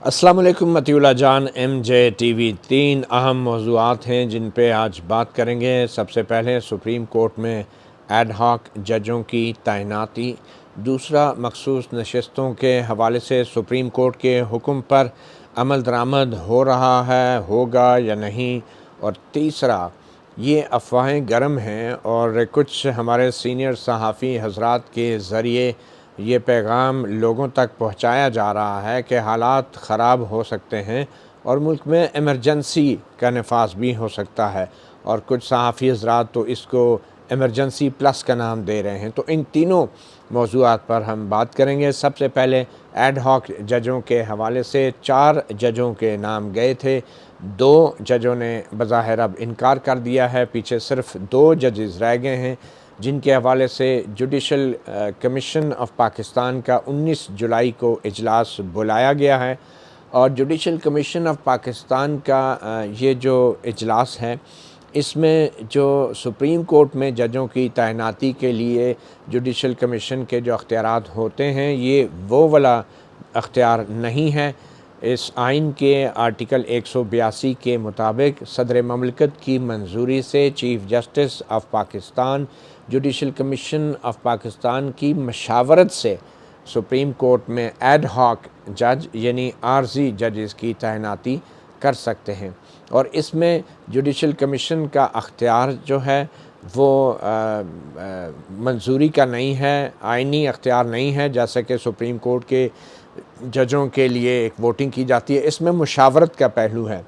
अस्सलाम वालेकुम मतिउल्लाह जान। MJ TV 3 अहम मौज़ूआत हैं जिन पे आज बात करेंगे। सबसे पहले सुप्रीम कोर्ट में एड हॉक जजों की तैनाती, दूसरा मखसूस नशस्तों के हवाले से सुप्रीम कोर्ट के हुक्म पर अमल दरामद हो रहा है, होगा या नहीं, और तीसरा ये अफवाहें गर्म हैं और कुछ हमारे सीनियर सहाफ़ी हज़रात के ज़रिए ये पैगाम लोगों तक पहुंचाया जा रहा है कि हालात ख़राब हो सकते हैं और मुल्क में इमरजेंसी का नफाज भी हो सकता है, और कुछ सहाफ़ी हज़रात तो इसको इमरजेंसी प्लस का नाम दे रहे हैं। तो इन तीनों मौज़ूआत पर हम बात करेंगे। सबसे पहले एड हॉक जजों के हवाले से 4 जजों के नाम गए थे, 2 जजों ने बज़ाहिर अब इनकार कर दिया है, पीछे सिर्फ 2 जजेस रह गए हैं जिनके हवाले से जुडिशल कमीशन ऑफ पाकिस्तान का 19 जुलाई को इजलास बुलाया गया है। और जुडिशल कमीशन ऑफ पाकिस्तान का ये जो इजलास है, इसमें जो सुप्रीम कोर्ट में जजों की तैनाती के लिए जुडिशल कमीशन के जो अख्तियारात होते हैं, ये वो वाला अख्तियार नहीं है। इस आइन के आर्टिकल 182 के मुताबिक सदर ममलकत की मंजूरी से chief justice of Pakistan judicial commission of Pakistan की मशावरत से सुप्रीम कोर्ट में एड हॉक जज यानी आर्जी जजेस की तैनाती कर सकते हैं। और इसमें जुडिशल कमीशन का अख्तियार जो है वो मंजूरी का नहीं है, आइनी अख्तियार नहीं है, जैसे कि सुप्रीम कोर्ट के जजों के लिए एक वोटिंग की जाती है। इसमें मुशावरत का पहलू है।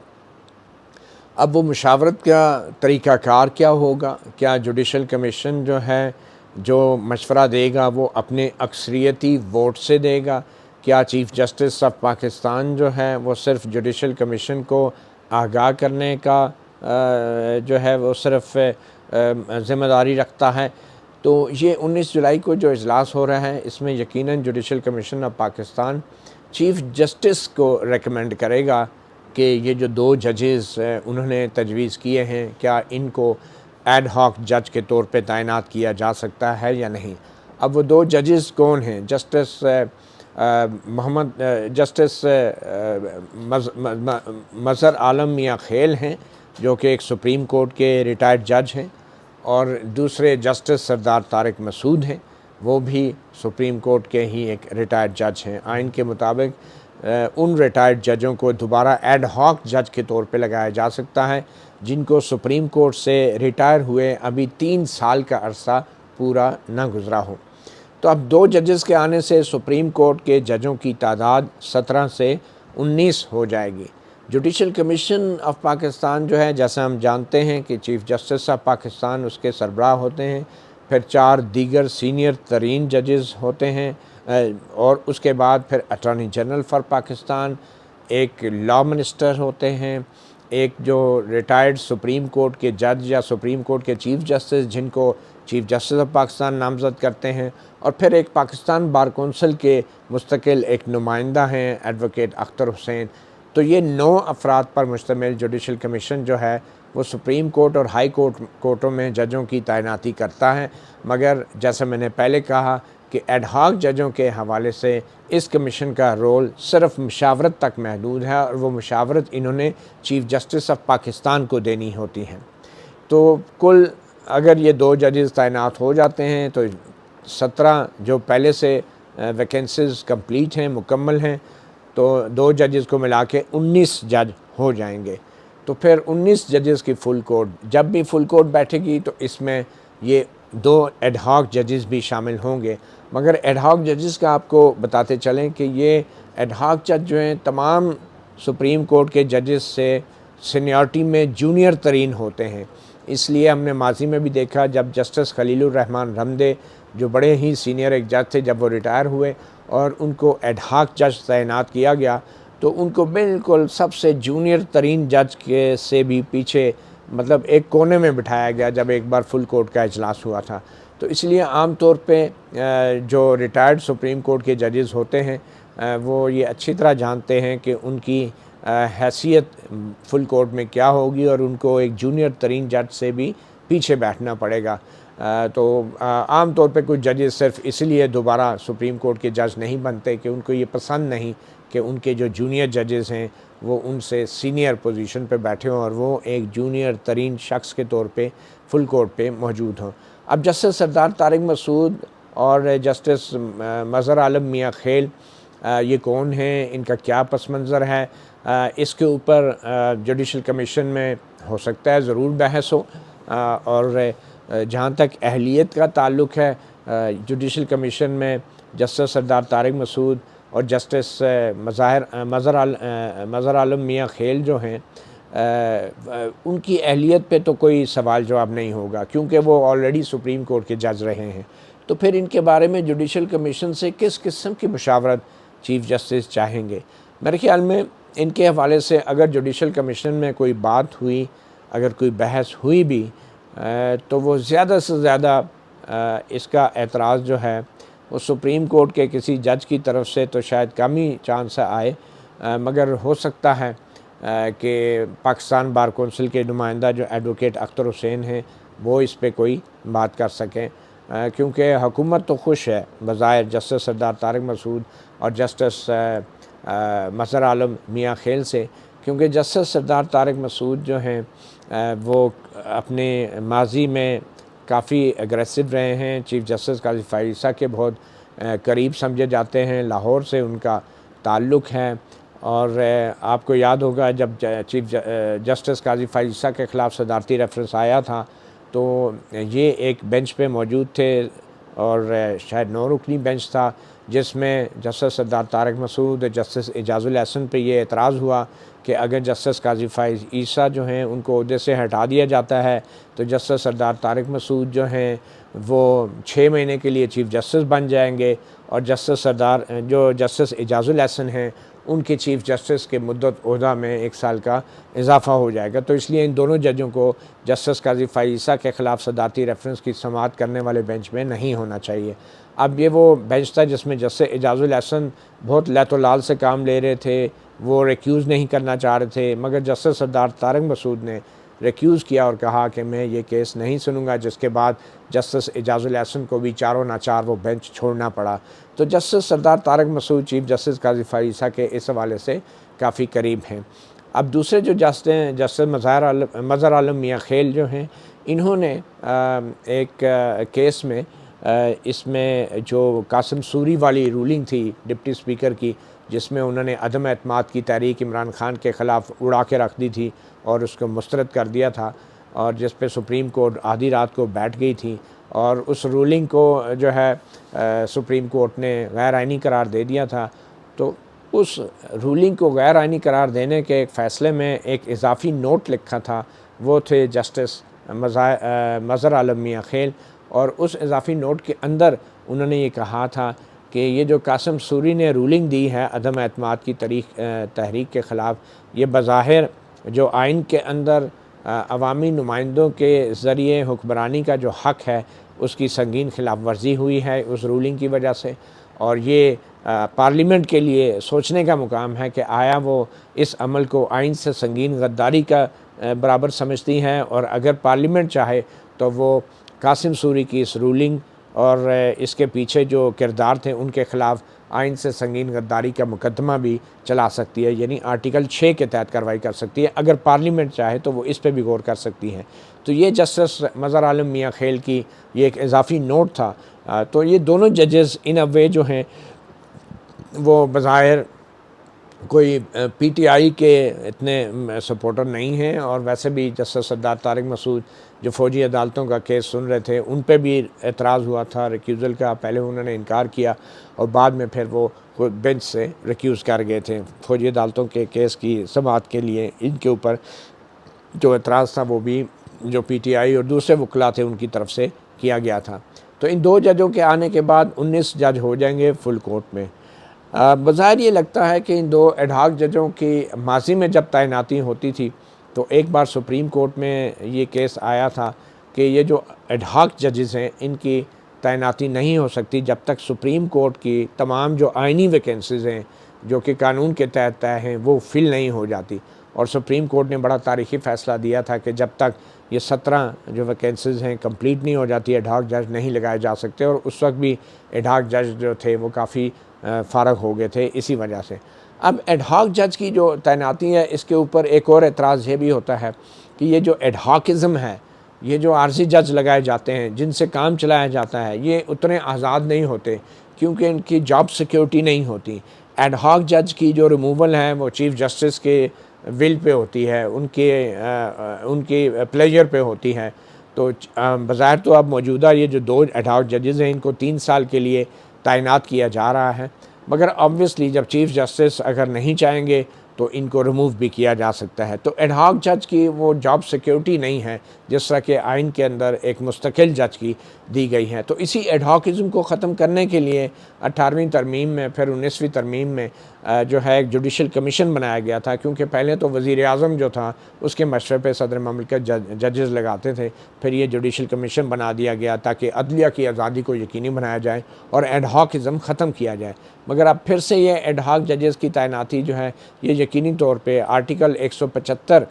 अब वो मुशावरत का तरीक़ाकार क्या होगा? क्या जुडिशल कमीशन जो है, जो मशवरा देगा वो अपने अक्सरियती वोट से देगा? क्या चीफ़ जस्टिस ऑफ पाकिस्तान जो है वो सिर्फ़ जुडिशल कमीशन को आगाह करने का जो है वो सिर्फ़ ज़िम्मेदारी रखता है? तो ये 19 जुलाई को जो इजलास हो रहा है, इसमें यकीनन judicial commission of Pakistan chief justice को रेकमेंड करेगा कि ये जो 2 जजेस उन्होंने तजवीज़ किए हैं, क्या इनको एड हॉक जज के तौर पे तैनात किया जा सकता है या नहीं। अब वो 2 जजेस कौन हैं? जस्टिस मज़हर आलम मियाँ खेल हैं, जो कि एक सुप्रीम कोर्ट के रिटायर्ड जज हैं, और दूसरे जस्टिस सरदार तारिक मसूद हैं, वो भी सुप्रीम कोर्ट के ही एक रिटायर्ड जज हैं। आइन के मुताबिक उन रिटायर्ड जजों को दोबारा एड हॉक जज के तौर पे लगाया जा सकता है जिनको सुप्रीम कोर्ट से रिटायर हुए अभी 3 साल का अरसा पूरा न गुज़रा हो। तो अब 2 जजेस के आने से सुप्रीम कोर्ट के जजों की तादाद 17 से 19 हो जाएगी। जुडिशल कमीशन ऑफ पाकिस्तान जो है, जैसा हम जानते हैं कि चीफ़ जस्टिस ऑफ पाकिस्तान उसके सरबराह होते हैं, फिर 4 दीगर सीनियर तरीन जजेस होते हैं, और उसके बाद फिर अटॉर्नी जनरल फ़ॉर पाकिस्तान, एक लॉ मिनिस्टर होते हैं, एक जो रिटायर्ड सुप्रीम कोर्ट के जज या सुप्रीम कोर्ट के चीफ़ जस्टिस जिनको चीफ़ जस्टिस ऑफ पाकिस्तान नामज़द करते हैं, और फिर एक पाकिस्तान बार कौंसिल के मुस्तकिल एक नुमाइंदा हैं एडवोकेट अख्तर हुसैन। तो ये 9 अफराद पर मुश्तमिल जुडिशल कमीशन जो है वो सुप्रीम कोर्ट और हाई कोर्टों में जजों की तैनाती करता है। मगर जैसा मैंने पहले कहा कि एड हॉक जजों के हवाले से इस कमीशन का रोल सिर्फ मशावरत तक महदूद है, और वो मशावरत इन्होंने चीफ़ जस्टिस ऑफ पाकिस्तान को देनी होती है। तो कुल अगर ये 2 जजेस तैनात हो जाते हैं तो 17 जो पहले से वैकेंसीज़ कंप्लीट हैं, मुकम्मल हैं, तो 2 जजेस को मिला के 19 जज हो जाएंगे। तो फिर 19 जजेस की फुल कोर्ट, जब भी फुल कोर्ट बैठेगी तो इसमें ये 2 एड हॉक जजेस भी शामिल होंगे। मगर एड हॉक जजेस का आपको बताते चलें कि ये एड हॉक जज जो हैं तमाम सुप्रीम कोर्ट के जजेस से सीनियरिटी में जूनियर तरीन होते हैं। इसलिए हमने माजी में भी देखा, जब जस्टिस खलीलुर रहमान रमदे जो बड़े ही सीनियर एक जज थे, जब वो रिटायर हुए और उनको एड हॉक जज तैनात किया गया, तो उनको बिल्कुल सबसे जूनियर तरीन जज के से भी पीछे, मतलब एक कोने में बिठाया गया जब एक बार फुल कोर्ट का इजलास हुआ था। तो इसलिए आम तौर पे जो रिटायर्ड सुप्रीम कोर्ट के जजेस होते हैं वो ये अच्छी तरह जानते हैं कि उनकी हैसियत फुल कोर्ट में क्या होगी, और उनको एक जूनियर तरीन जज से भी पीछे बैठना पड़ेगा। तो आम तौर पे कुछ जजेस सिर्फ इसलिए दोबारा सुप्रीम कोर्ट के जज नहीं बनते कि उनको ये पसंद नहीं कि उनके जो जूनियर जजेस हैं वो उनसे सीनियर पोजीशन पे बैठे हों और वो एक जूनियर तरीन शख्स के तौर पे फुल कोर्ट पे मौजूद हों। अब जस्टिस सरदार तारिक मसूद और जस्टिस मज़हर आलम मियाँ खेल ये कौन हैं, इनका क्या पस मंज़र है, इसके ऊपर जुडिशल कमीशन में हो सकता है ज़रूर बहस हो। और जहाँ तक अहलियत का ताल्लुक़ है, जुडिशल कमीशन में जस्टिस सरदार तारिक मसूद और जस्टिस मज़हर आलम मियाँ खेल जो हैं, उनकी अहलियत पे तो कोई सवाल जवाब नहीं होगा क्योंकि वो ऑलरेडी सुप्रीम कोर्ट के जज रहे हैं। तो फिर इनके बारे में जुडिशल कमीशन से किस किस्म की मशावरत चीफ़ जस्टिस चाहेंगे? मेरे ख़्याल में इनके हवाले से अगर जुडिशल कमीशन में कोई बात हुई, अगर कोई बहस हुई भी, तो वो ज़्यादा से ज़्यादा इसका एतराज़ जो है वो सुप्रीम कोर्ट के किसी जज की तरफ से तो शायद कम ही चांस आए, मगर हो सकता है कि पाकिस्तान बार कौंसिल के नुमाइंदा जो एडवोकेट अख्तर हुसैन हैं वो इस पे कोई बात कर सकें, क्योंकि हुकूमत तो खुश है बज़ाहिर जस्टिस सरदार तारिक मसूद और जस्टिस मज़हर आलम मियाँ खेल से, क्योंकि जस्टिस सरदार तारिक मसूद जो हैं वो अपने माजी में काफ़ी एग्रेसिव रहे हैं, चीफ़ जस्टिस काज़ी फ़ाइज़ ईसा के बहुत करीब समझे जाते हैं, लाहौर से उनका ताल्लुक़ है। और आपको याद होगा जब चीफ़ जस्टिस काज़ी फ़ाइज़ ईसा के ख़िलाफ़ सदारती रेफरेंस आया था तो ये एक बेंच पे मौजूद थे और शायद 9 रुकनी बेंच था, जिसमें जस्टिस सरदार तारिक मसूद, जस्टिस एजाज़ुल एहसन पे ये एतराज़ हुआ कि अगर जस्टिस काज़ी फ़ाइज़ ईसा जो हैं उनको ओहदे से हटा दिया जाता है तो जस्टिस सरदार तारिक मसूद जो हैं वो 6 महीने के लिए चीफ़ जस्टिस बन जाएंगे और जस्टिस एजाज़ुल एहसन हैं उनके चीफ़ जस्टिस के मुद्दत ओहदा में 1 साल का इजाफ़ा हो जाएगा। तो इसलिए इन दोनों जजों को जस्टिस काज़ी फ़ाइज़ ईसा के ख़िलाफ़ सदारती रेफरेंस की समाअत करने वाले बेंच में नहीं होना चाहिए। अब ये वो बेंच था जिसमें जस्टिस एजाज़ुल एहसन बहुत लैतोलाल से काम ले रहे थे, वो रिक्यूज़ नहीं करना चाह रहे थे, मगर जस्टिस सरदार तारिक मसूद ने रिक्यूज़ किया और कहा कि मैं ये केस नहीं सुनूंगा, जिसके बाद जस्टिस एजाज़ुल एहसन को भी चारों नाचार वो बेंच छोड़ना पड़ा। तो जस्टिस सरदार तारिक मसूद चीफ़ जस्टिस काज़ी फ़ाइज़ ईसा के इस हवाले से काफ़ी करीब हैं। अब दूसरे जो जस्टिस मज़हर आलम मियाँ खेल जो हैं, इन्होंने एक केस में इसमें जो कासिम सूरी वाली रूलिंग थी डिप्टी स्पीकर की, जिसमें उन्होंने अदम एतमाद की तहरीक इमरान खान के ख़िलाफ़ उड़ा के रख दी थी और उसको मुस्तरद कर दिया था और जिस पे सुप्रीम कोर्ट आधी रात को बैठ गई थी और उस रूलिंग को जो है सुप्रीम कोर्ट ने गैर आइनी करार दे दिया था। तो उस रूलिंग को गैर आइनी करार देने के एक फ़ैसले में एक इजाफ़ी नोट लिखा था, वो थे जस्टिस मज़हर आलम मियाँ खेल, और उस इजाफ़ी नोट के अंदर उन्होंने ये कहा था कि ये जो कासिम सूरी ने रूलिंग दी है अदम एतमाद की तहरीक के ख़िलाफ़, ये बज़ाहिर जो आइन के अंदर अवामी नुमाइंदों के ज़रिए हुक्मरानी का जो हक़ है उसकी संगीन खिलाफ वर्जी हुई है उस रूलिंग की वजह से। और ये पार्लियामेंट के लिए सोचने का मुकाम है कि आया वो इस अमल को आइन से संगीन गद्दारी का बराबर समझती हैं, और अगर पार्लियामेंट चाहे तो वो कासिम सूरी की इस रूलिंग और इसके पीछे जो किरदार थे उनके ख़िलाफ़ आइन से संगीन गद्दारी का मुकदमा भी चला सकती है, यानी आर्टिकल 6 के तहत कार्रवाई कर सकती है। अगर पार्लियामेंट चाहे तो वो इस पे भी गौर कर सकती हैं। तो ये जस्टिस मज़हर आलम मियाँ खेल की ये एक इजाफ़ी नोट था। तो ये दोनों जजेस इन अ वे जो हैं वो बज़ाहिर कोई पीटीआई के इतने सपोर्टर नहीं हैं, और वैसे भी जस्टिस सरदार तारिक मसूद जो फ़ौजी अदालतों का केस सुन रहे थे उन पे भी एतराज़ हुआ था रिक्यूज़ल का। पहले उन्होंने इनकार किया और बाद में फिर वो बेंच से रिक्यूज़ कर गए थे। फ़ौजी अदालतों के केस की समाअत के लिए इनके ऊपर जो एतराज़ था वो भी जो पीटीआई और दूसरे वकला थे उनकी तरफ से किया गया था। तो इन 2 जजों के आने के बाद 19 जज हो जाएंगे फुल कोर्ट में। बज़ाहिर ये लगता है कि इन 2 एडहॉक जजों की माजी में जब तैनाती होती थी तो एक बार सुप्रीम कोर्ट में ये केस आया था कि ये जो एडहॉक जजेस हैं इनकी तैनाती नहीं हो सकती जब तक सुप्रीम कोर्ट की तमाम जो आइनी वैकेंसीज़ हैं जो कि कानून के तहत तय हैं वो फिल नहीं हो जाती। और सुप्रीम कोर्ट ने बड़ा तारीख़ी फ़ैसला दिया था कि जब तक ये 17 जो वैकेंसीज़ हैं कंप्लीट नहीं हो जाती एडहॉक जज नहीं लगाए जा सकते, और उस वक्त भी एडहॉक जज जो थे वो काफ़ी फ़ारग हो गए थे इसी वजह से। अब एडहॉक जज की जो तैनाती है, इसके ऊपर एक और एतराज़ ये भी होता है कि ये जो एडहॉकिज़म है, ये जो आर्जी जज लगाए जाते हैं जिनसे काम चलाया जाता है, ये उतने आज़ाद नहीं होते क्योंकि इनकी जॉब सिक्योरिटी नहीं होती। एडहॉक जज की जो रिमूवल है वो चीफ़ जस्टिस के विल पे होती है, उनके प्लेजर पे होती है। तो बज़ाहिर तो अब मौजूदा ये जो 2 एडहॉक जजेज़ हैं, इनको 3 साल के लिए तैनात किया जा रहा है, मगर ऑब्वियसली जब चीफ़ जस्टिस अगर नहीं चाहेंगे तो इनको रिमूव भी किया जा सकता है। तो एडहॉक जज की वो जॉब सिक्योरिटी नहीं है जिस तरह के आइन के अंदर एक मुस्तकिल जज की दी गई है। तो इसी एडहॉकिज़म को ख़त्म करने के लिए 18वीं तरमीम में, फिर 19वीं तरमीम में जो है एक जुडिशल कमीशन बनाया गया था, क्योंकि पहले तो वज़ीर आज़म जो था उसके मशवरे पे सदर ममलिकत जजेस लगाते थे, फिर ये जुडिशल कमीशन बना दिया गया ताकि अदलिया की आज़ादी को यकीनी बनाया जाए और एडहॉकिज़म ख़त्म किया जाए। मगर अब फिर से ये एडहॉक जजेस की तैनाती जो है ये यकीनी तौर पे आर्टिकल 175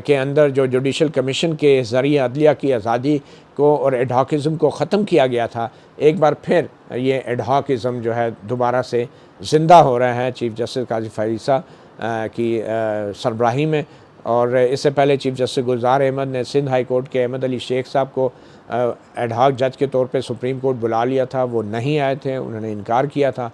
के अंदर जो जुडिशल कमीशन के ज़रिए अदलिया की आज़ादी को और एडहॉकिज़म को ख़त्म किया गया था, एक बार फिर ये एडहॉकिज़म जो है दोबारा से ज़िंदा हो रहा है चीफ़ जस्टिस काज़ी फ़ायज़ की सरबराही में। और इससे पहले चीफ़ जस्टिस गुलजार अहमद ने सिंध हाई कोर्ट के अहमद अली शेख साहब को एडहॉक जज के तौर पे सुप्रीम कोर्ट बुला लिया था, वो नहीं आए थे, उन्होंने इनकार किया था।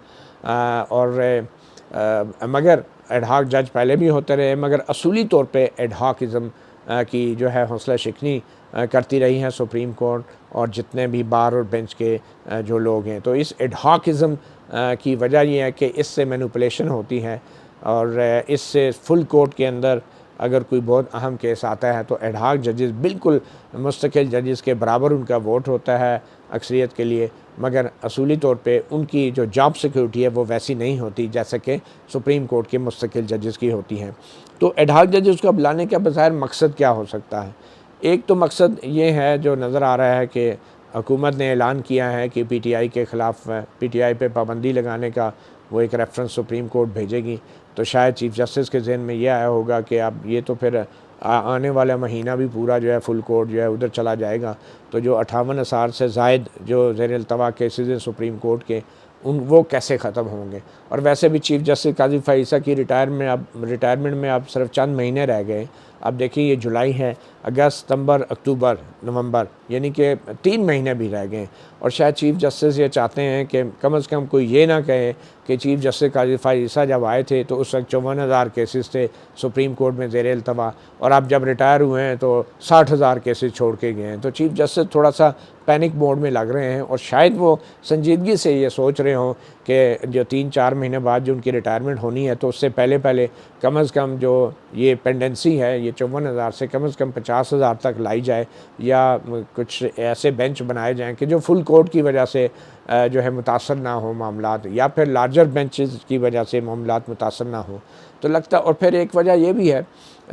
मगर एडहॉक जज पहले भी होते रहे, मगर असूली तौर पे एडहॉकिज़म की जो है हौसला शिकनी करती रही है सुप्रीम कोर्ट और जितने भी बार और बेंच के जो लोग हैं। तो इस एडहॉकिज़म की वजह यह है कि इससे मैनिपुलेशन होती है और इससे फुल कोर्ट के अंदर अगर कोई बहुत अहम केस आता है तो एडहॉक जजेस बिल्कुल मुस्तकिल जजेस के बराबर उनका वोट होता है अक्सरियत के लिए, मगर असूली तौर पे उनकी जो जॉब सिक्योरिटी है वो वैसी नहीं होती जैसे कि सुप्रीम कोर्ट के मुस्तकिल जजेस की होती हैं। तो एडहॉक जजेस को बुलाने का बज़ाहिर मकसद क्या हो सकता है? एक तो मकसद ये है जो नज़र आ रहा है कि हुकूमत ने ऐलान किया है कि पीटीआई के ख़िलाफ़ पीटीआई पे पाबंदी लगाने का वो एक रेफरेंस सुप्रीम कोर्ट भेजेगी। तो शायद चीफ़ जस्टिस के ज़हन में यह आया होगा कि अब ये तो फिर आने वाला महीना भी पूरा जो है फुल कोर्ट जो है उधर चला जाएगा, तो जो 58,000 से ज़ायद जो ज़ेर अल्तवा केसेस हैं सुप्रीम कोर्ट के वो कैसे ख़त्म होंगे। और वैसे भी चीफ़ जस्टिस काज़ी फ़ायज़ की रिटायरमेंट में अब सिर्फ चंद महीने रह गए। अब देखिए ये जुलाई है, अगस्त, सितंबर, अक्टूबर, नवंबर, यानी कि 3 महीने भी रह गए और शायद चीफ़ जस्टिस ये चाहते हैं कि कम से कम कोई ये ना कहे कि चीफ़ जस्टिस काज़ी फ़ायज़ जब आए थे तो उस वक्त 54,000 केसेस थे सुप्रीम कोर्ट में ज़ेर अल्तवा और अब जब रिटायर हुए हैं तो 60,000 केसेस छोड़ के गए हैं। तो चीफ़ जस्टिस थोड़ा सा पैनिक मोड में लग रहे हैं और शायद वो संजीदगी से ये सोच रहे हों कि जो 3-4 महीने बाद जो उनकी रिटायरमेंट होनी है तो उससे पहले कम से कम जो ये पेंडेंसी है ये 54,000 से कम 50,000 तक लाई जाए या कुछ ऐसे बेंच बनाए जाएं कि जो फुल कोर्ट की वजह से जो है मुतासर ना हो मामलात, या फिर लार्जर बेंचेस की वजह से मामलात मुतासर ना हो। तो लगता, और फिर एक वजह यह भी है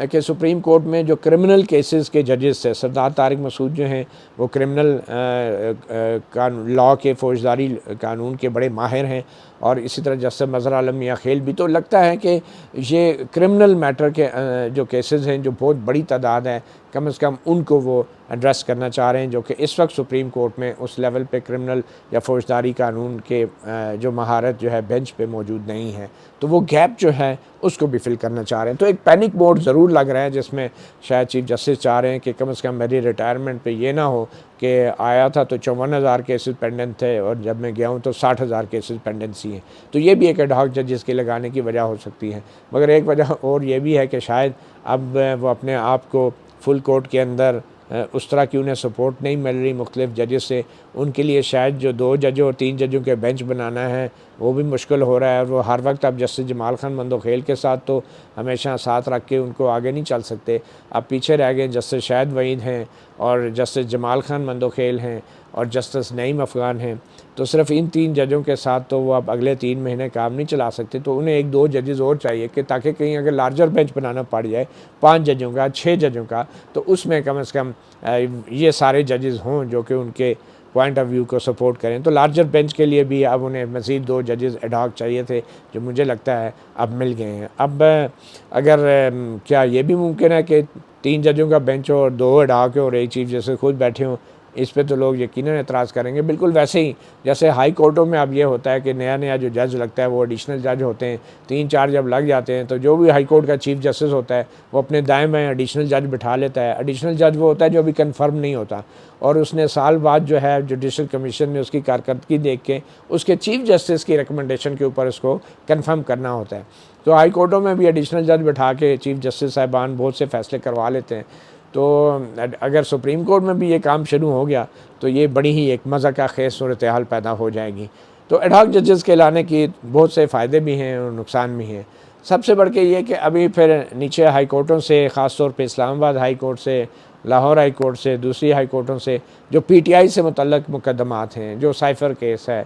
कि सुप्रीम कोर्ट में जो क्रिमिनल केसेस के जजेस थे, सरदार तारिक मसूद जो हैं वो क्रिमिनल लॉ के फौजदारी कानून के बड़े माहिर हैं और इसी तरह जस्टिस मज़हर आलम मियां खेल भी। तो लगता है कि ये क्रिमिनल मैटर के जो केसेस हैं जो बहुत बड़ी तादाद है, कम से कम उनको वो एड्रेस करना चाह रहे हैं, जो कि इस वक्त सुप्रीम कोर्ट में उस लेवल पे क्रिमिनल या फौजदारी कानून के जो महारत जो है बेंच पे मौजूद नहीं है। तो वो गैप जो है उसको भी फिल करना चाह रहे हैं। तो एक पैनिक मोड ज़रूर लग रहा है जिसमें शायद चीफ जस्टिस चाह रहे हैं कि कम से कम मेरी रिटायरमेंट पे ये ना हो कि आया था तो 54,000 केसेस पेंडेंट थे और जब मैं गया हूँ तो 60,000 केसेस पेंडेंसी हैं। तो ये भी एक एडहॉक जजेस के लगाने की वजह हो सकती है। मगर एक वजह और ये भी है कि शायद अब वो अपने आप को फुल कोर्ट के अंदर उस तरह की उन्हें सपोर्ट नहीं मिल रही मुख्तलिफ जजेस से, उनके लिए शायद जो 2 जजों और 3 जजों के बेंच बनाना है वो भी मुश्किल हो रहा है। और वो हर वक्त अब जस्टिस जमाल खान मंदोखेल के साथ तो हमेशा साथ रख के उनको आगे नहीं चल सकते, अब पीछे रह गए जस्टिस शाहिद वहीद हैं और जस्टिस जमाल खान मंदोखेल हैं और जस्टिस नईम अफ़गान हैं। तो सिर्फ इन 3 जजों के साथ तो वो अब अगले 3 महीने काम नहीं चला सकते। तो उन्हें 1-2 जजेस और चाहिए कि ताकि कहीं अगर लार्जर बेंच बनाना पड़ जाए 5 जजों का, 6 जजों का, तो उसमें कम से कम ये सारे जजेस हों जो कि उनके पॉइंट ऑफ व्यू को सपोर्ट करें। तो लार्जर बेंच के लिए भी अब उन्हें मज़ीद 2 जजेस एडहॉक चाहिए थे, जो मुझे लगता है अब मिल गए हैं। अब अगर क्या ये भी मुमकिन है कि 3 जजों का बेंच हो और 2 एडहॉक हो और एक चीफ जस्टिस खुद बैठे हों, इस पे तो लोग यकीनन एतराज़ करेंगे। बिल्कुल वैसे ही जैसे हाई कोर्टों में अब ये होता है कि नया नया जो जज लगता है वो एडिशनल जज होते हैं, 3-4 जब लग जाते हैं तो जो भी हाई कोर्ट का चीफ जस्टिस होता है वो अपने दाएं बाएं एडिशनल जज बिठा लेता है। एडिशनल जज वो होता है जो अभी कन्फर्म नहीं होता, और उसने साल बाद जो है जुडिशल कमीशन में उसकी कारकर्दगी देख के उसके चीफ जस्टिस की रिकमेंडेशन के ऊपर उसको कन्फर्म करना होता है। तो हाई कोर्टों में भी एडिशनल जज बिठा के चीफ जस्टिस साहिबान बहुत से फैसले करवा लेते हैं। तो अगर सुप्रीम कोर्ट में भी ये काम शुरू हो गया तो ये बड़ी ही एक मज़ा का खेज सूरत हाल पैदा हो जाएगी। तो एडहॉक जजेस के लाने की बहुत से फ़ायदे भी हैं और नुकसान भी हैं। सबसे बढ़ के ये कि अभी फिर नीचे हाई कोर्टों से, ख़ास तौर पे इस्लामाबाद हाई कोर्ट से, लाहौर हाई कोर्ट से, दूसरी हाई कोर्टों से जो पीटीआई से मुतल्लक मुकदमात हैं, जो साइफ़र केस है,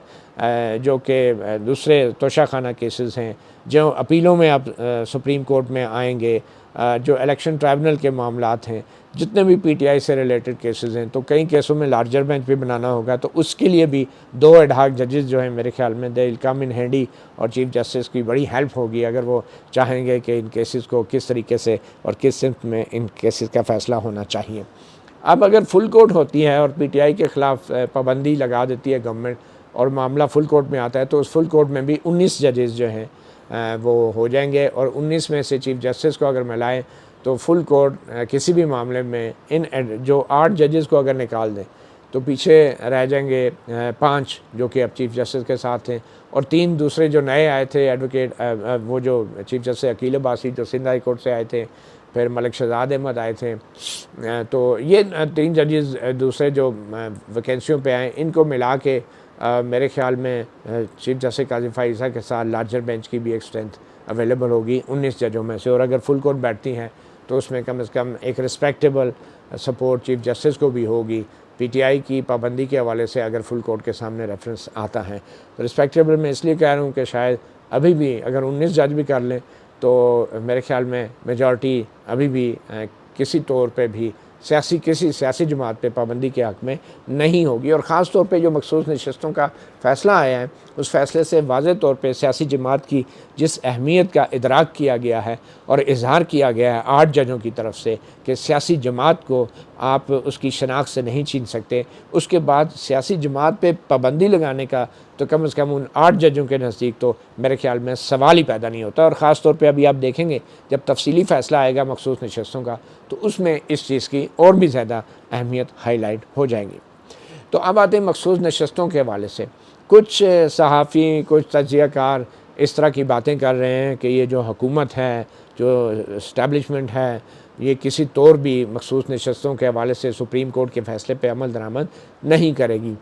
जो कि दूसरे तोशाखाना केसेस हैं, जो अपीलों में अब सुप्रीम कोर्ट में आएंगे, जो इलेक्शन ट्राइब्यूनल के मामलात हैं, जितने भी पीटीआई से रिलेटेड केसेस हैं, तो कई केसों में लार्जर बेंच भी बनाना होगा। तो उसके लिए भी 2 एडहॉक जजेस जो हैं मेरे ख्याल में they will come in handy, और चीफ जस्टिस की बड़ी हेल्प होगी अगर वो चाहेंगे कि इन केसेस को किस तरीके से और किस सिमत में इन केसेस का फ़ैसला होना चाहिए। अब अगर फुल कोर्ट होती है और पीटीआई के ख़िलाफ़ पाबंदी लगा देती है गवर्नमेंट और मामला फुल कोर्ट में आता है, तो उस फुल कोर्ट में भी 19 जजेस जो हैं वो हो जाएंगे, और 19 में से चीफ जस्टिस को अगर मिलाएं तो फुल कोर्ट किसी भी मामले में इन जो 8 जजेस को अगर निकाल दें तो पीछे रह जाएंगे 5 जो कि अब चीफ जस्टिस के साथ हैं, और 3 दूसरे जो नए आए थे एडवोकेट, वो जो चीफ जस्टिस अकील अब्बासी जो सिंध हाई कोर्ट से आए थे, फिर मलिक शहजाद अहमद आए थे। तो ये 3 जजेस दूसरे जो वैकेंसियों पे आए, इनको मिला के मेरे ख्याल में चीफ जस्टिस काजी फाइज़ा के साथ लार्जर बेंच की भी एक स्ट्रेंथ अवेलेबल होगी 19 जजों में से, और अगर फुल कोर्ट बैठती हैं तो उसमें कम से कम एक रिस्पेक्टेबल सपोर्ट चीफ जस्टिस को भी होगी। पीटीआई की पाबंदी के हवाले से अगर फुल कोर्ट के सामने रेफरेंस आता है तो रिस्पेक्टेबल मैं इसलिए कह रहा हूँ कि शायद अभी भी अगर 19 जज भी कर लें तो मेरे ख्याल में मेजॉरिटी अभी भी किसी तौर पे भी किसी सियासी जमात पे पाबंदी के हक़ में नहीं होगी। और ख़ास तौर पे जो मखसूस नशस्तों का फ़ैसला आया है उस फ़ैसले से वाज़ेह तौर पे सियासी जमात की जिस अहमियत का इदराक किया गया है और इजहार किया गया है 8 जजों की तरफ से कि सियासी जमात को आप उसकी शनाख्त से नहीं छीन सकते, उसके बाद सियासी जमात पे पाबंदी लगाने का तो कम से कम उन 8 जजों के नज़दीक तो मेरे ख्याल में सवाल ही पैदा नहीं होता। और ख़ास तौर पे अभी आप देखेंगे जब तफसीली फ़ैसला आएगा मखसूस नशस्तों का तो उसमें इस चीज़ की और भी ज़्यादा अहमियत हाईलाइट हो जाएगी। तो अब आते हैं मखसूस नशस्तों के हवाले से। कुछ सहाफ़ी, कुछ तज्ज़ियाकार इस तरह की बातें कर रहे हैं कि ये जो हुकूमत है, जो इस्टेब्लिशमेंट है, ये किसी तौर भी मखसूस नशस्तों के हवाले से सुप्रीम कोर्ट के फ़ैसले पर अमल दरामद नहीं करेगी।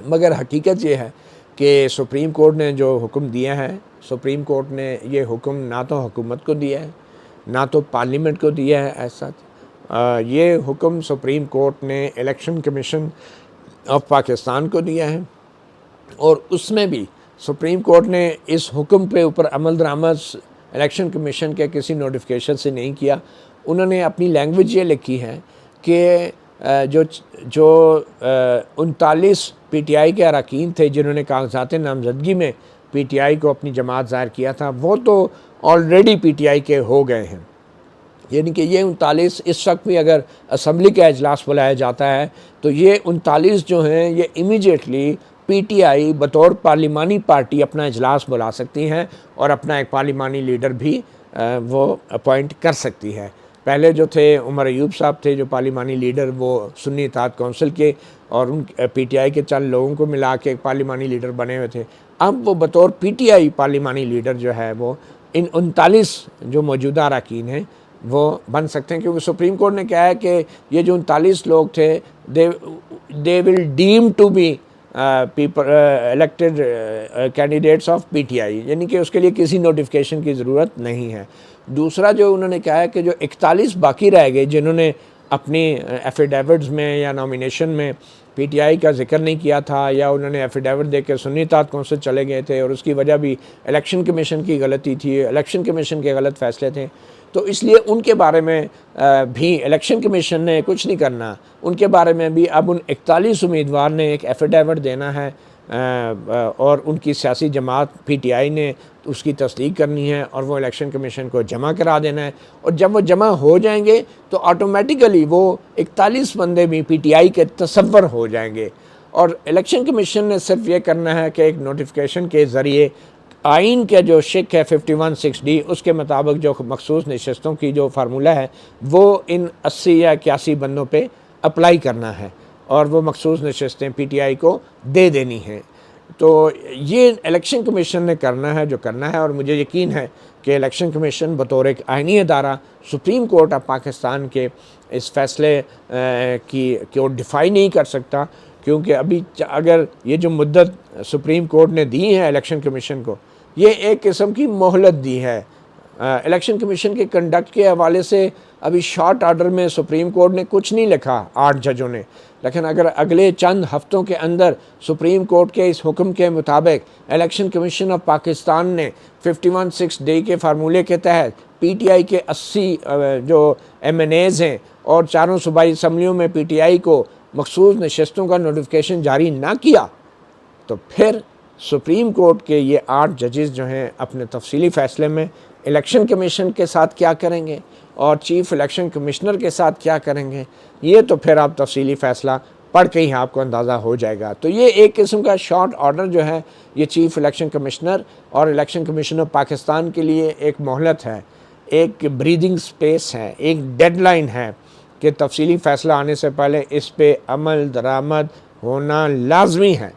मगर हकीकत ये है कि सुप्रीम कोर्ट ने जो हुक्म दिया है, सुप्रीम कोर्ट ने ये हुक्म ना तो हुकूमत को दिया है ना तो पार्लियामेंट को दिया है। ऐसा ये हुक्म सुप्रीम कोर्ट ने इलेक्शन कमीशन ऑफ पाकिस्तान को दिया है, और उसमें भी सुप्रीम कोर्ट ने इस हुक्म पे ऊपर अमल दरामद इलेक्शन कमीशन के किसी नोटिफिकेशन से नहीं किया। उन्होंने अपनी लैंग्वेज ये लिखी है कि जो 39 पीटीआई के अरकान थे जिन्होंने कागजात नामजदगी में पीटीआई को अपनी जमात ज़ाहिर किया था, वो तो ऑलरेडी पीटीआई के हो गए हैं। यानी कि ये 39 इस वक्त भी अगर असम्बली का इजलास बुलाया जाता है तो ये 39 जो हैं ये इमीडिएटली पीटीआई बतौर पार्लिमानी पार्टी अपना इजलास बुला सकती हैं और अपना एक पार्लिमानी लीडर भी वो अपॉइंट कर सकती है। पहले जो थे उमर अयूब साहब थे जो पार्लिमानी लीडर, वो सुन्नी इत्तेहाद कौंसिल के और उन पीटीआई के चंद लोगों को मिला के एक पार्लिमानी लीडर बने हुए थे। अब वो बतौर पीटीआई पार्लिमानी लीडर जो है वो इन 39 जो मौजूदा अरकान हैं वो बन सकते हैं, क्योंकि सुप्रीम कोर्ट ने कहा है कि ये जो 39 लोग थे they will deem to be elected candidates of PTI, यानी कि उसके लिए किसी नोटिफिकेशन की ज़रूरत नहीं है। दूसरा जो उन्होंने कहा है कि जो 41 बाकी रह गए जिन्होंने अपनी एफिडेविट्स में या नॉमिनेशन में पीटीआई का जिक्र नहीं किया था, या उन्होंने एफिडेविट दे के सुन्नी इत्तेहाद कौंसिल चले गए थे और उसकी वजह भी इलेक्शन कमीशन की गलती थी, इलेक्शन कमीशन के गलत फ़ैसले थे, तो इसलिए उनके बारे में भी इलेक्शन कमीशन ने कुछ नहीं करना। उनके बारे में भी अब उन 41 उम्मीदवार ने एक एफिडेविट देना है और उनकी सियासी जमात PTI ने उसकी तस्दीक करनी है और वो इलेक्शन कमीशन को जमा करा देना है। और जब वो जमा हो जाएंगे तो ऑटोमेटिकली वो 41 बंदे भी PTI के तसव्वुर हो जाएंगे। और इलेक्शन कमीशन ने सिर्फ ये करना है कि एक नोटिफिकेशन के ज़रिए आइन का जो शिक है 51(6)D उसके मुताबिक जो मखसूस नशस्तों की जो फार्मूला है वो इन 80 या 81 बंदों पे अप्लाई करना है और वो मखसूस नशस्तें PTI को दे देनी हैं। तो ये इलेक्शन कमीशन ने करना है जो करना है। और मुझे यकीन है कि इलेक्शन कमीशन बतौर एक आइनी अदारा सुप्रीम कोर्ट ऑफ पाकिस्तान के इस फैसले को डिफ़ाई नहीं कर सकता, क्योंकि अभी अगर ये जो मुद्दत सुप्रीम कोर्ट ने दी है इलेक्शन कमीशन को, ये एक किस्म की मोहलत दी है इलेक्शन कमीशन के कंडक्ट के हवाले से। अभी शॉर्ट ऑर्डर में सुप्रीम कोर्ट ने कुछ नहीं लिखा 8 जजों ने, लेकिन अगर अगले चंद हफ्तों के अंदर सुप्रीम कोर्ट के इस हुक्म के मुताबिक इलेक्शन कमीशन ऑफ पाकिस्तान ने 51(6)D के फार्मूले के तहत PTI के 80 जो MNAs हैं और चारों सूबाई असम्बलियों में PTI को मखसूस नशस्तों का नोटिफिकेशन जारी ना किया, तो फिर सुप्रीम कोर्ट के ये 8 जजेस जो हैं अपने तफसीली फ़ैसले में इलेक्शन कमीशन के साथ क्या करेंगे और चीफ़ इलेक्शन कमिश्नर के साथ क्या करेंगे, ये तो फिर आप तफसीली फ़ैसला पढ़ के ही आपको अंदाज़ा हो जाएगा। तो ये एक किस्म का शॉर्ट ऑर्डर जो है ये चीफ़ इलेक्शन कमिश्नर और इलेक्शन कमीशन ऑफ पाकिस्तान के लिए एक मोहलत है, एक ब्रीदिंग स्पेस है, एक डेडलाइन है कि तफसीली फ़ैसला आने से पहले इस पे अमल दरामद होना लाजमी है।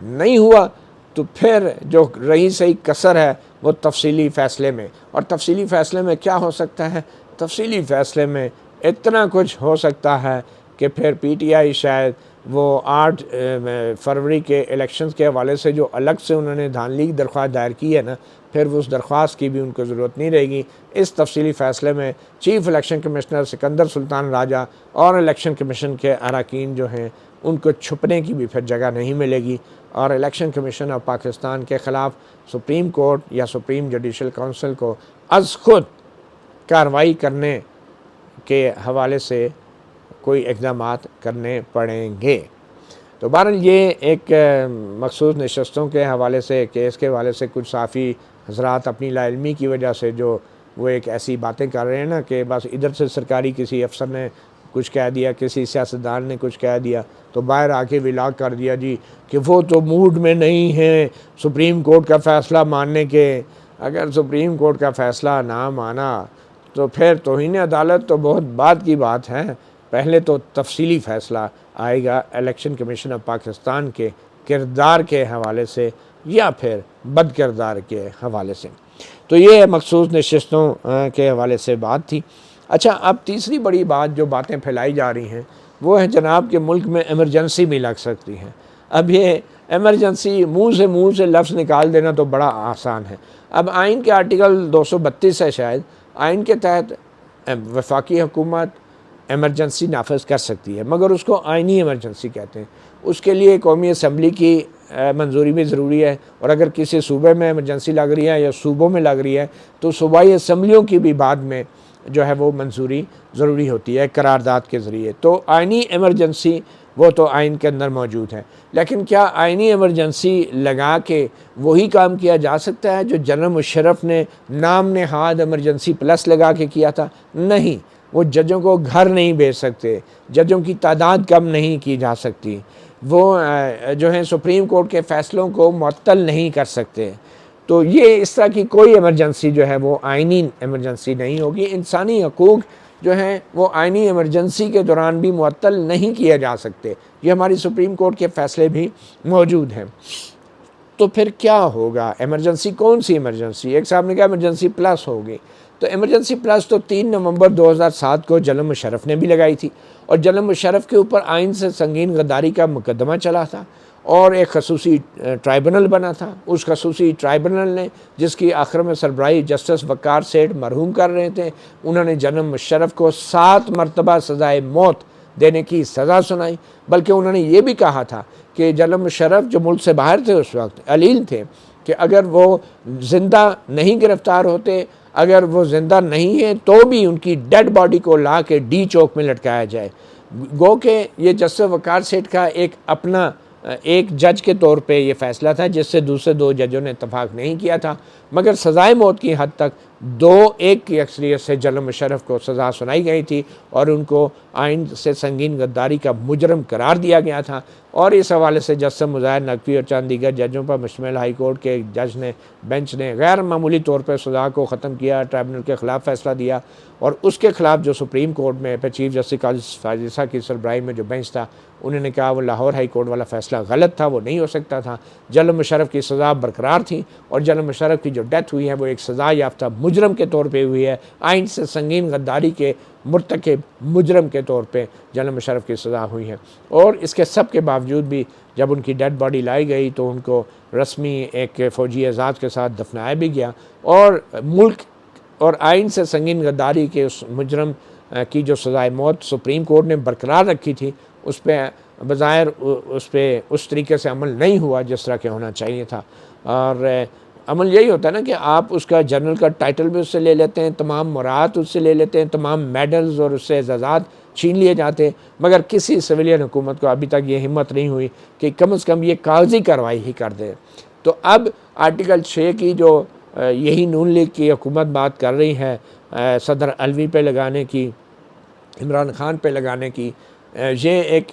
नहीं हुआ तो फिर जो रही सही कसर है वो तफसीली फ़ैसले में। और तफसीली फ़ैसले में क्या हो सकता है? तफसीली फ़ैसले में इतना कुछ हो सकता है कि फिर PTI शायद वो 8 फरवरी के इलेक्शंस के हवाले से जो अलग से उन्होंने धानली की दरख्वास्त दायर की है ना, फिर उस दरख्वास्त की भी उनको ज़रूरत नहीं रहेगी। इस तफसीली फ़ैसले में chief election commissioner Sikandar Sultan Raja और इलेक्शन कमीशन के अरकान जो हैं उनको छुपने की भी फिर जगह नहीं मिलेगी और इलेक्शन कमीशन ऑफ पाकिस्तान के ख़िलाफ़ सुप्रीम कोर्ट या सुप्रीम जुडिशल काउंसिल को अज़ खुद कार्रवाई करने के हवाले से कोई इक़दामात करने पड़ेंगे। तो बहरहाल ये एक मखसूस नशस्तों के हवाले से, केस के हवाले से कुछ साफ़ी हज़रात अपनी लाइल्मी की वजह से जो वो एक ऐसी बातें कर रहे हैं ना कि बस इधर से सरकारी किसी अफसर ने कुछ कह दिया, किसी सियासतदान ने कुछ कह दिया तो बाहर आके विलाग कर दिया जी कि वो तो मूड में नहीं है सुप्रीम कोर्ट का फ़ैसला मानने के। अगर सुप्रीम कोर्ट का फ़ैसला ना माना तो फिर तौहीन अदालत तो बहुत बाद की बात है। पहले तो तफसीली फ़ैसला आएगा इलेक्शन कमीशन ऑफ पाकिस्तान के किरदार के हवाले से या फिर बद किरदार के हवाले से। तो ये मखसूस नशस्तों के हवाले से बात थी। अच्छा, अब तीसरी बड़ी बात जो बातें फैलाई जा रही हैं वो है जनाब के मुल्क में एमरजेंसी भी लग सकती है। अब ये एमरजेंसी मुंह से लफ्ज़ निकाल देना तो बड़ा आसान है। अब आइन के आर्टिकल 232 है शायद, आइन के तहत वफाकी हुकूमत एमरजेंसी नाफिज कर सकती है, मगर उसको आइनी एमरजेंसी कहते हैं। उसके लिए कौमी असम्बली की मंजूरी भी ज़रूरी है और अगर किसी सूबे में एमरजेंसी लग रही है या सूबों में लग रही है तो सूबाई असम्बलियों की भी बाद में जो है वो मंजूरी ज़रूरी होती है करारदाद के ज़रिए। तो आइनी एमरजेंसी वो तो आइन के अंदर मौजूद है, लेकिन क्या आइनी एमरजेंसी लगा के वही काम किया जा सकता है जो जनरल मुशर्रफ ने नाम नहाद एमरजेंसी प्लस लगा के किया था? नहीं, वो जजों को घर नहीं भेज सकते, जजों की तादाद कम नहीं की जा सकती, वो जो है सुप्रीम कोर्ट के फ़ैसलों को मुअत्तल नहीं कर सकते। तो ये इस तरह की कोई एमरजेंसी जो है वो आइनी एमरजेंसी नहीं होगी। इंसानी हकूक़ जो हैं वो आइनी एमरजेंसी के दौरान भी मुअत्तल नहीं किए जा सकते। ये हमारी सुप्रीम कोर्ट के फ़ैसले भी मौजूद हैं। तो फिर क्या होगा? एमरजेंसी कौन सी एमरजेंसी? एक साहब ने कहा एमरजेंसी प्लस होगी। तो एमरजेंसी प्लस तो 3 नवंबर 2007 को जनरल मुशर्रफ ने भी लगाई थी और जनरल मुशर्रफ के ऊपर आइन से संगीन गद्दारी का मुकदमा चला था और एक खसूसी ट्राइब्यूनल बना था। उस खसूसी ट्राइब्यूनल ने, जिसकी आखिर में सरबराही जस्टिस वक़ार सेठ मरहूम कर रहे थे, उन्होंने जनरल मुशर्रफ को 7 मरतबा सज़ाए मौत देने की सज़ा सुनाई। बल्कि उन्होंने ये भी कहा था कि जनरल मुशर्रफ जो मुल्क से बाहर थे उस वक्त अलील थे कि अगर वो ज़िंदा नहीं गिरफ़्तार होते, अगर वो ज़िंदा नहीं है तो भी उनकी डेड बॉडी को ला के D चौक में लटकाया जाए। गो के ये जस्टिस वक़ार सेठ का एक अपना एक जज के तौर पे ये फ़ैसला था जिससे दूसरे 2 जजों ने इत्तफाक नहीं किया था, मगर सज़ाए मौत की हद तक 2-1 की अक्सरियत से जनरल मुशर्रफ को सज़ा सुनाई गई थी और उनको आइन से संगीन गद्दारी का मुजरम करार दिया गया था। और इस हवाले से जस्टिस मुज़ाहिर नकवी और चंद दीगर जजों पर मुश्तमिल हाई कोर्ट के जज ने बेंच ने गैर मामूली तौर पर सज़ा को ख़त्म किया, ट्राइब्यूनल के ख़िलाफ़ फ़ैसला दिया और उसके ख़िलाफ़ जो सुप्रीम कोर्ट में पे चीफ जस्टिस काजी फाजिसा की सरबराही में जो बेंच था, उन्होंने कहा वो लाहौर हाई कोर्ट वाला फ़ैसला गलत था, वो नहीं हो सकता था। जनरल मुशर्रफ की सज़ा बरकरार थी और जनरल मुशर्रफ की जो डेथ हुई है वो एक सज़ा याफ्ता मुजरम के तौर पर हुई है, आइन से संगीन गद्दारी के मुर्तकिब मुजरम के तौर पे जनरल मुशर्रफ की सज़ा हुई है। और इसके सब के बावजूद भी जब उनकी डेड बॉडी लाई गई तो उनको रस्मी एक फ़ौजी एजाज़ के साथ दफनाया भी गया और मुल्क और आइन से संगीन गद्दारी के उस मुजरम की जो सज़ाए मौत सुप्रीम कोर्ट ने बरकरार रखी थी, उस पर बज़ाहिर उस पर उस तरीके से अमल नहीं हुआ जिस तरह के होना चाहिए था। और अमल यही होता है ना कि आप उसका जनरल का टाइटल भी उससे ले लेते हैं, तमाम मुराद उससे ले लेते हैं, तमाम मेडल्स और उससे एजाज़ात छीन लिए जाते हैं, मगर किसी सिविलियन हुकूमत को अभी तक ये हिम्मत नहीं हुई कि कम से कम ये कागजी कार्रवाई ही कर दे। तो अब आर्टिकल 6 की जो यही नून लीग की हुकूमत बात कर रही है सदर अलवी पे लगाने की, इमरान खान पे लगाने की, ये एक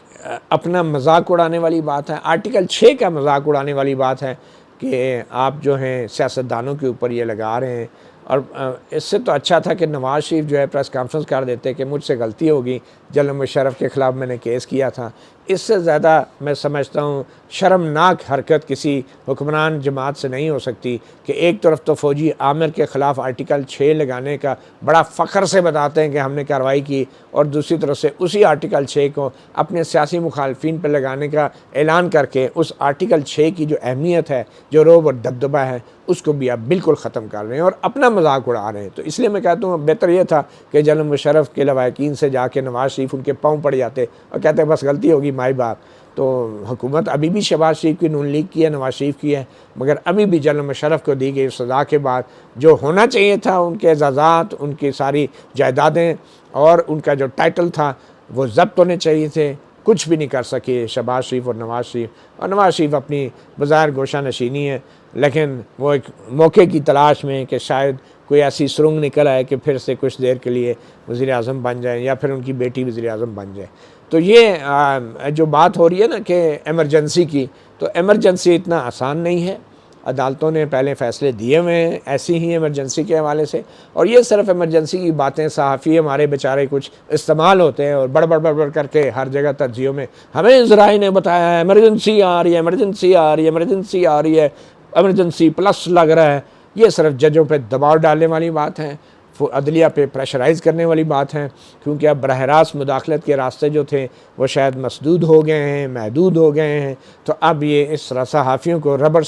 अपना मजाक उड़ाने वाली बात है। आर्टिकल 6 का मजाक उड़ाने वाली बात है कि आप जो हैं सियासतदानों के ऊपर ये लगा रहे हैं। और इससे तो अच्छा था कि नवाज़ शरीफ जो है प्रेस कॉन्फ्रेंस कर देते कि मुझसे गलती होगी, जनरल मुशर्रफ के ख़िलाफ़ मैंने केस किया था। इससे ज़्यादा मैं समझता हूँ शर्मनाक हरकत किसी हुक्मरान जमात से नहीं हो सकती कि एक तरफ तो फ़ौजी आमिर के ख़िलाफ़ आर्टिकल 6 लगाने का बड़ा फ़ख्र से बताते हैं कि हमने कार्रवाई की, और दूसरी तरफ से उसी आर्टिकल 6 को अपने सियासी मुखालफिन पर लगाने का ऐलान करके उस आर्टिकल 6 की जो अहमियत है, जो रोब और दबदबा है, उसको भी आप बिल्कुल ख़त्म कर रहे हैं और अपना मजाक उड़ा रहे हैं। तो इसलिए मैं कहता हूँ बेहतर ये था कि जनरल मुशर्रफ के लवाकिन से जाके नवाज़ शरीफ उनके पाँव पड़ जाते और कहते बस गलती होगी माई बाप। तो हुकूमत अभी भी शहबाज शरीफ की, नून लीग की है, नवाज़ शरीफ की है, मगर अभी भी जनरल मुशर्रफ को दी गई सज़ा के बाद जो होना चाहिए था, उनके एजाज़ात, उनकी सारी जायदादें और उनका जो टाइटल था वो ज़ब्त होने चाहिए थे, कुछ भी नहीं कर सके शहबाज शरीफ और नवाज़ शरीफ। और नवाज़ शरीफ अपनी बज़ाहिर गोशा नशीनी है, लेकिन वो एक मौके की तलाश में कि शायद कोई ऐसी सुरंग निकल आए कि फिर से कुछ देर के लिए वज़ीर आज़म बन जाए या फिर उनकी बेटी वज़ीर आज़म बन जाए। तो ये जो बात हो रही है ना कि एमरजेंसी की, तो एमरजेंसी इतना आसान नहीं है। अदालतों ने पहले फ़ैसले दिए हुए हैं ऐसी ही एमरजेंसी के हवाले से, और ये सिर्फ एमरजेंसी की बातें सहाफ़ी हमारे बेचारे कुछ इस्तेमाल होते हैं और बड़ करके हर जगह तरजीहों में हमें ज़राए ने बताया एमरजेंसी आ रही है, एमरजेंसी आ रही है, एमरजेंसी आ रही है, एमरजेंसी प्लस लग रहा है। ये सिर्फ जजों पे दबाव डालने वाली बात है, अदलिया पे प्रेशराइज़ करने वाली बात है, क्योंकि अब बरह रास्त मुदाखलत के रास्ते जो थे वो शायद मसदूद हो गए हैं, महदूद हो गए हैं। तो अब ये इस सहाफ़ियों को रबर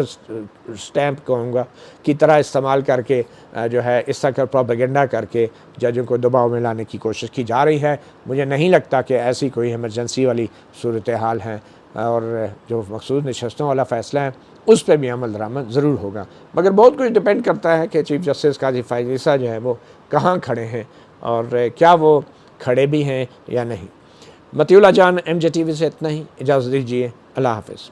स्टैम्प कहूँगा की तरह इस्तेमाल करके जो है इस तरह का प्रोपेगेंडा करके जजों को दबाव में लाने की कोशिश की जा रही है। मुझे नहीं लगता कि ऐसी कोई इमरजेंसी वाली सूरत हाल है, और जो मखसूस नशस्तों वाला फ़ैसला है उस पर भी अमल दरामद ज़रूर होगा। मगर बहुत कुछ डिपेंड करता है कि चीफ़ जस्टिस काजी फाजिसा जो है वो कहाँ खड़े हैं और क्या वो खड़े भी हैं या नहीं। मतियुल्लाह जान, MJ TV से इतना ही, इजाज़त दीजिए, अल्लाह हाफ़िज़।